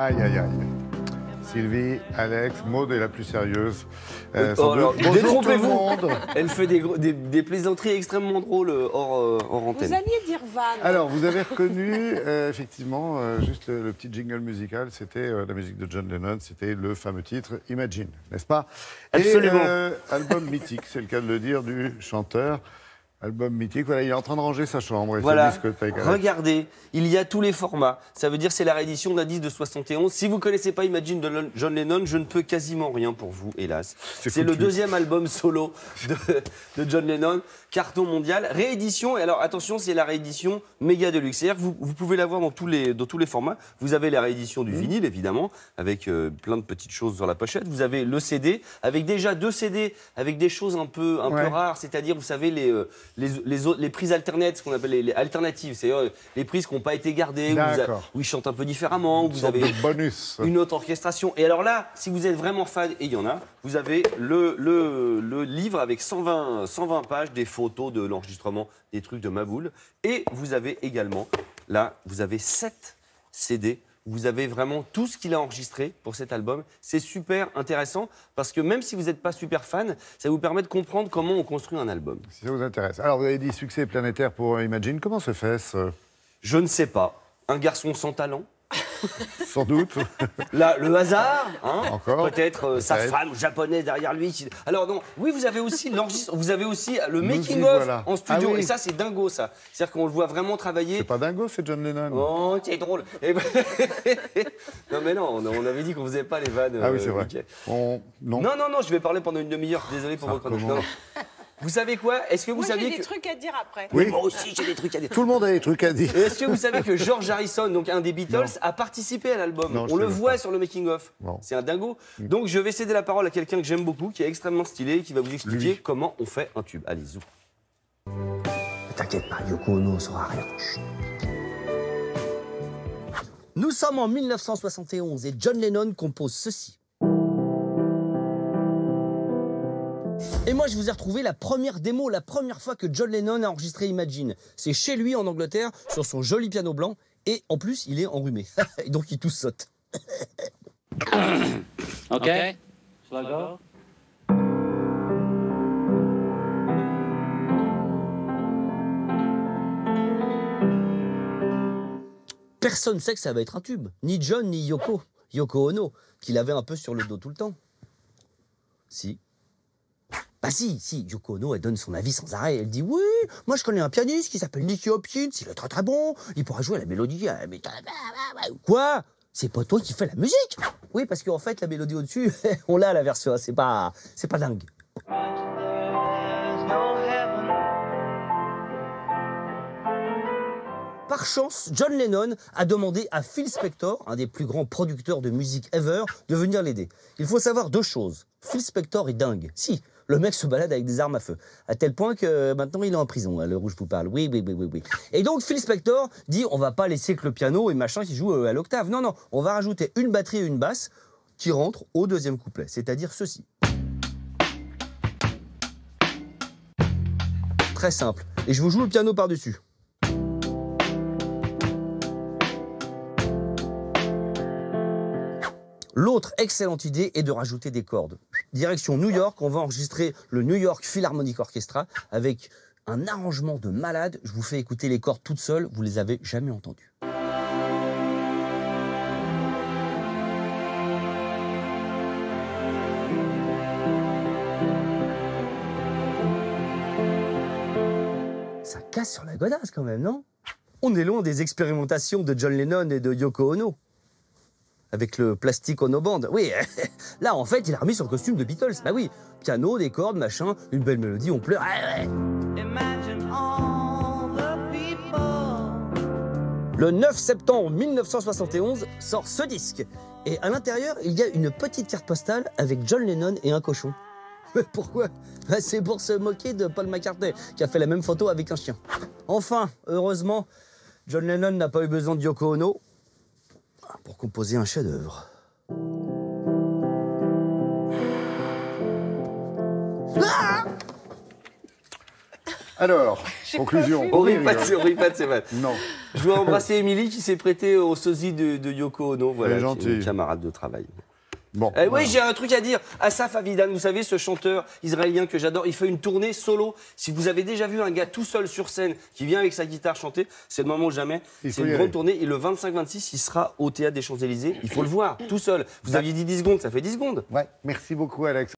Aïe, aïe, aïe. Sylvie, Alex, Maud est la plus sérieuse. Détrompez-vous. Elle fait des plaisanteries extrêmement drôles hors antenne. Vous alliez dire Van. Alors, vous avez reconnu, effectivement, juste le petit jingle musical, c'était la musique de John Lennon, c'était le fameux titre Imagine, n'est-ce pas? Absolument. Et album mythique, c'est le cas de le dire, du chanteur. Album mythique, voilà, il est en train de ranger sa chambre. Et Voilà, sa discothèque. regardez, il y a tous les formats. Ça veut dire c'est la réédition d'un disque de 71. Si vous ne connaissez pas Imagine de John Lennon, je ne peux quasiment rien pour vous, hélas. C'est le deuxième album solo de John Lennon, carton mondial. Réédition, et alors attention, c'est la réédition méga deluxe. C'est-à-dire que vous pouvez l'avoir dans tous les formats. Vous avez la réédition du vinyle, évidemment, avec plein de petites choses sur la pochette. Vous avez le CD, avec déjà 2 CD, avec des choses un peu rares, c'est-à-dire, vous savez, les prises alternates, ce qu'on appelle les alternatives, c'est-à-dire les prises qui n'ont pas été gardées, où ils chantent un peu différemment, où vous avez bonus. Une autre orchestration. Et alors là, si vous êtes vraiment fan, et il y en a, vous avez le livre avec 120 pages, des photos de l'enregistrement, des trucs de Maboul. Et vous avez également, là, vous avez 7 CD. Vous avez vraiment tout ce qu'il a enregistré pour cet album. C'est super intéressant parce que même si vous n'êtes pas super fan, ça vous permet de comprendre comment on construit un album. Si ça vous intéresse. Alors, vous avez dit succès planétaire pour Imagine. Comment se fait-ce? Je ne sais pas. Un garçon sans talent. Sans doute. Là, le hasard, hein, encore peut-être sa femme japonaise derrière lui. Alors non, oui, vous avez aussi l'enregistrement, vous avez aussi le making-of en studio. Ah oui. Et ça, c'est dingo, ça. C'est-à-dire qu'on le voit vraiment travailler. C'est pas dingo, c'est John Lennon. Oh, c'est drôle. Non, mais non, on avait dit qu'on faisait pas les vannes. Ah oui, c'est vrai. Non, je vais parler pendant une demi-heure. Désolé pour votre connexion. Vous savez quoi? Est-ce que vous saviez j'ai des trucs à dire après. Oui. Moi aussi, j'ai des trucs à dire. Tout le monde a des trucs à dire. Est-ce que vous savez que George Harrison, donc un des Beatles, a participé à l'album? On le voit sur le making-of. C'est un dingo. Donc je vais céder la parole à quelqu'un que j'aime beaucoup, qui est extrêmement stylé, qui va vous expliquer comment on fait un tube. Allez, zou. Ne t'inquiète pas, Yoko Ono saura rien. Nous sommes en 1971 et John Lennon compose ceci. Et moi, je vous ai retrouvé la première démo, la première fois que John Lennon a enregistré Imagine. C'est chez lui en Angleterre, sur son joli piano blanc. Et en plus, il est enrhumé. Donc, il tousse saute. OK. Shall I go? Personne ne sait que ça va être un tube. Ni John, ni Yoko Ono, qui l'avait un peu sur le dos tout le temps. Si. Bah si, Yoko Ono, elle donne son avis sans arrêt. Elle dit, oui, moi je connais un pianiste qui s'appelle Nicky Hopkins, il est très très bon, il pourra jouer la mélodie. Quoi? C'est pas toi qui fais la musique? Oui, parce qu'en fait, la mélodie au-dessus, on l'a à la version, c'est pas dingue. Par chance, John Lennon a demandé à Phil Spector, un des plus grands producteurs de musique ever, de venir l'aider. Il faut savoir 2 choses. Phil Spector est dingue. Si, le mec se balade avec des armes à feu. À tel point que maintenant il est en prison, le rouge vous parle. Oui. Et donc Phil Spector dit, on va pas laisser que le piano et machin qui joue à l'octave. Non, on va rajouter une batterie et une basse qui rentrent au 2e couplet, c'est-à-dire ceci. Très simple. Et je vous joue le piano par-dessus. L'autre excellente idée est de rajouter des cordes. Direction New York, on va enregistrer le New York Philharmonic Orchestra avec un arrangement de malade. Je vous fais écouter les cordes toutes seules, vous les avez jamais entendues. Ça casse sur la godasse quand même, non? On est loin des expérimentations de John Lennon et de Yoko Ono. Avec le plastique Ono Band. Oui, là, en fait, il a remis son costume de Beatles. Bah oui, piano, des cordes, machin, une belle mélodie, on pleure. Le 9 septembre 1971 sort ce disque. Et à l'intérieur, il y a une petite carte postale avec John Lennon et un cochon. Mais pourquoi? C'est pour se moquer de Paul McCartney, qui a fait la même photo avec un chien. Enfin, heureusement, John Lennon n'a pas eu besoin de Yoko Ono pour composer un chef-d'œuvre. Alors, conclusion. Horipad, c'est mal. Non. Je dois embrasser Émilie qui s'est prêtée au sosie de Yoko Ono, voilà, gentil. qui est une camarade de travail. Bon. Oui, j'ai un truc à dire. Asaf Avidan, vous savez, ce chanteur israélien que j'adore, il fait une tournée solo. Si vous avez déjà vu un gars tout seul sur scène qui vient avec sa guitare chanter, c'est le moment ou jamais. C'est une grande tournée. Et le 25-26, il sera au Théâtre des Champs-Élysées. Il faut le voir, tout seul. Vous aviez dit 10 secondes, ça fait 10 secondes. Ouais, merci beaucoup, Alex.